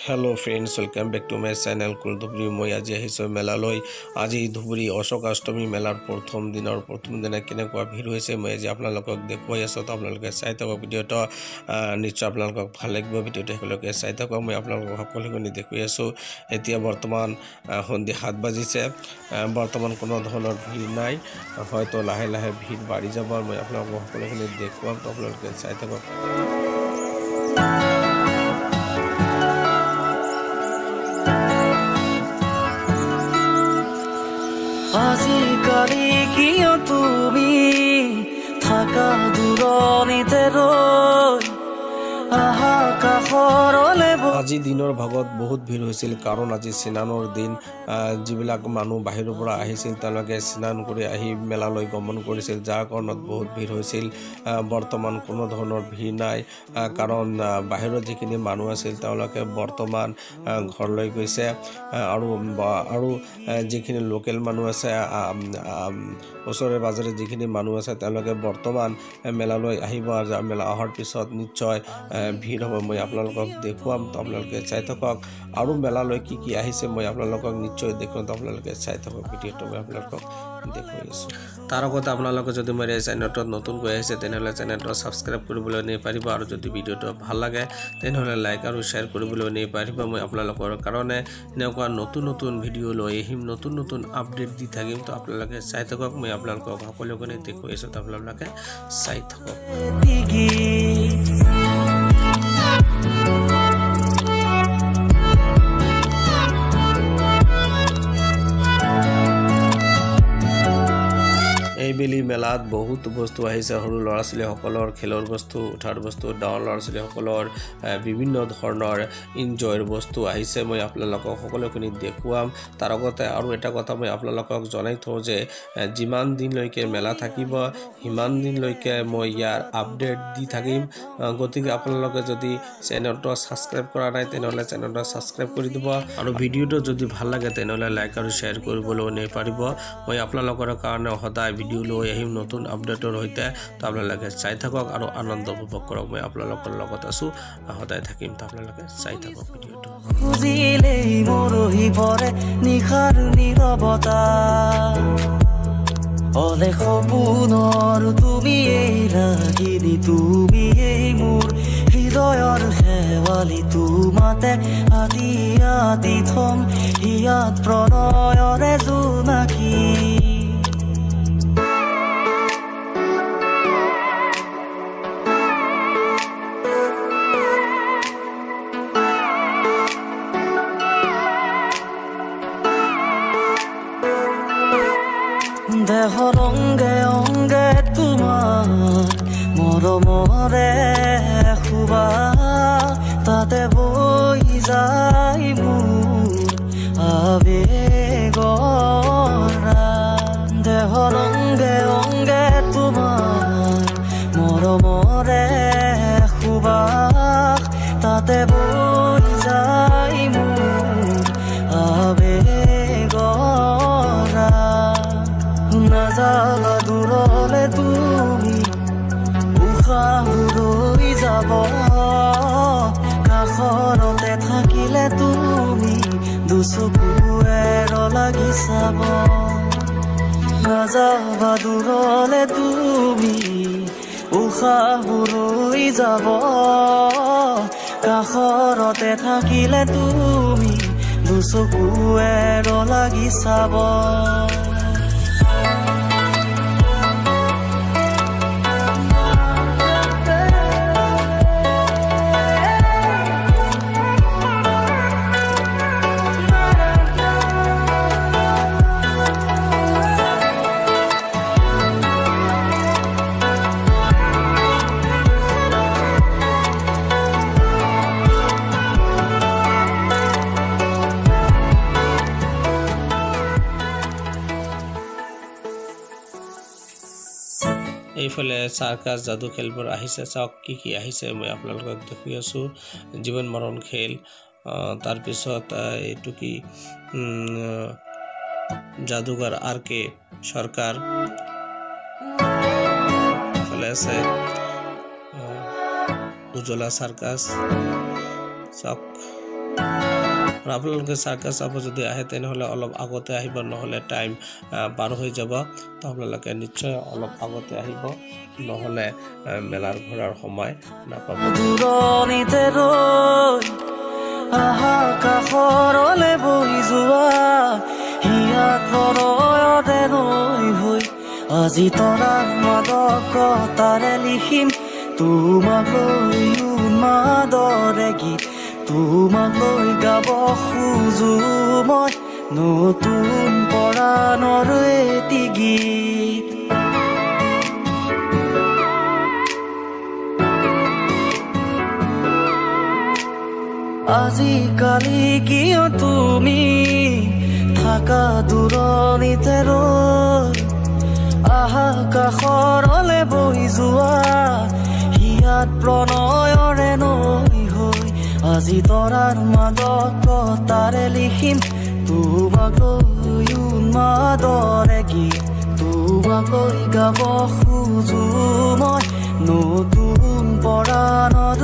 Hello friends welcome back to my channel कुलधुबरी मैं आज मेलालय आज धुबुरी अशोक अष्टमी मेलार प्रथम दिने केनेकुवा ভিৰ হৈছে मैं आज आपनालोকক দেখুৱাই আছো তো আপোনালোকে চাই থাকক ভিডিওটো নিশ্চয় আপোনালোকক ভাল লাগিব ভিডিওটো সকলোকে চাই থাকক মই আপোনালোকক সকলোকে দেখুৱাই আছো এতিয়া বৰ্তমান সন্ধিয়া 7 বাজিছে বৰ্তমান কোনো ধৰণৰ ভিৰ নাই হয়তো লাহে লাহে ভিৰ বাঢ়ি যাব মই আপোনালোকক সকলোকে দেখুৱাম তো আপোনালোকে চাই থাকক আজিকালি কিয় তুমি থাকা দূৰণিতে ৰৈ আহা কাষৰলে আজি দিনৰ ভাগত বহুত ভিৰ হৈছিল কাৰণ আজি স্নানৰ দিন যিবিলাক মানুহ বাহিৰৰ পৰা আহিছিল তেওঁলোকে স্নান কৰি আহি মেলালৈ গমন কৰিছিল যাৰ কাৰণত বহুত ভিৰ হৈছিল বৰ্তমান কোনো ধৰণৰ ভিৰ নাই কাৰণ বাহিৰৰ যিখিনি মানুহ আছিল তেওঁলোকে বৰ্তমান ঘৰলৈ গৈছে আৰু যিখিনি লোকেল মানুহ আছে ওচৰে পাজৰে যিখিনি মানুহ আছে তেওঁলোকে বৰ্তমান মেলালৈ আহিব আৰু মেলা অহাৰ পিছত নিশ্চয় ভিৰ হ'ব মই আপোনালোকক দেখুৱাম তো আপোনালোকে চাই থাকক আৰু মেলালৈ কি কি আহিছে মই আপোনালোকক নিশ্চয় দেখুৱাম তো আপোনালোকে চাই থাকক ভিডিওটো মই আপোনালোকক দেখুৱাই আছো তাৰ আগতে আপোনালোকে যদি মোৰ এই চেনেলটো নতুনকৈ আহিছে তেনেহলে চেনেলটো সাবস্ক্ৰাইব কৰিবলৈ নেপাৰিব আৰু যদি ভিডিওটো ভাল লাগে তেনেহলে লাইক আৰু শেয়াৰ কৰিবলৈ নেপাৰিব মই আপোনালোকৰ কাৰণে এনেকুৱা নতুন ভিডিও লৈ আহিম নতুন আপডেট দি থাকিম তো আপোনালোকে চাই থাকক মই আপোনালোকক সকলোকে দেখুৱাই আছো তো আপোনালোকে চাই থাকক এইবেলি মেলাত বহুত বস্তু আহিছে সৰু ল'ৰা ছোৱালীসকলৰ খেলৰ বস্তু উঠাৰ বস্তু ডাঙৰ ল'ৰা ছোৱালীসকলৰ বিভিন্ন ধৰণৰ এনজয়ৰ বস্তু আহিছে মই আপোনালোকক সকলোখিনি দেখুৱাম তাৰ আগতে আৰু এটা কথা মই আপোনালোকক জনাই থওঁ যে যিমান দিনলৈকে মেলা থাকিব সিমান দিনলৈকে মই ইয়াৰ আপডেট দি থাকিম গতিকে আপোনালোকে যদি চেনেলটো সাবস্ক্ৰাইব কৰা নাই তেনেহলে চেনেলটো সাবস্ক্ৰাইব কৰি দিব আৰু ভিডিওটো যদি ভাল লাগে তেনেহলে লাইক আৰু শেয়াৰ কৰিবলৈ নেপাৰিব মই আপোনালোকৰ কাৰণে সদায় ভিডিও লৈ আহিম নতুন আপডেটৰ হৈতে তো আপোনালোকে চাই থাকক আৰু আনন্দ উপভোগ কৰক মই আপোনালোকৰ লগত আছো সদায় থাকিম তো আপোনালোকে চাই থাকক ভিডিওটো খুজিলেই মৰহি পৰে নিখাৰ নীৰৱতা অলে সপোনৰ তুমি এই ৰাগিনী তুমি এই মোৰ হৃদয়ৰ শেৱালি তোমাতে আদি আদি থম ইয়াত প্ৰণয়ৰে জোনাকী দেহৰ অংগে অংগে তোমাৰ মৰমৰে খুবা তাতে বৈ যায় মোৰ আবেগৰা দেহৰ অংগে অংগে তোমাৰ মৰমৰে খুবা তাতে বৈ যায় মোৰ আবেগৰা নাযাবা দূৰলে তুমি উশাহ ৰৈ যাব কাষৰতে থাকিলে তুমি দুচকুৱে লাগি চাব নাযাবা দূৰলে তুমি উশাহ ৰৈ যাব কাষৰতে থাকিলে তুমি দুচকুৱে লাগি চাব এইফালে সাৰ্কাস জাদু খেলবোৰ আহিছে চাওক কি আহিছে মই আপোনালোকক দেখুৱাই আছো জীৱন মৰণ খেল তাৰ পিছত এটো কি জাদুঘৰ আৰ.কে. সৰকাৰ ফলেছে উজ্জ্বলা সাৰ্কাস চক আৰু আপোনালোকে চাৰ্কাছ চাব যদি আহে তেনেহ'লে অলপ আগতে আহিব, নহ'লে টাইম পাৰ হৈ যাব। তো আপোনালোকে নিশ্চয় অলপ আগতে আহিব, নহ'লে মেলাৰ ঘূৰাৰ সময় নাপাব। দূৰণিতে ৰৈ আকাশৰলে বৈ যোৱা হিয়াত প্ৰণয়তে নৈ হৈ আজি তৰাৰ মাদকতাৰে লিখিম তোমাক লৈ উন্মাদৰে গীত, তোমাক লৈ গাব খোজো মই নতুন পৰাণৰ এটি গীত। আজিকালি কিয় তুমি থাকা দূৰণিতে ৰৈ আকাশৰলে বৈ যোৱা হিয়াত প্ৰণয়ৰে নৈ হৈ আজি তৰাৰ মাদকতাৰে লিখিম তোমাক লৈ উন্মাদৰে গীত, তোমাক লৈ গাব খোজো মই নতুন পৰাণৰ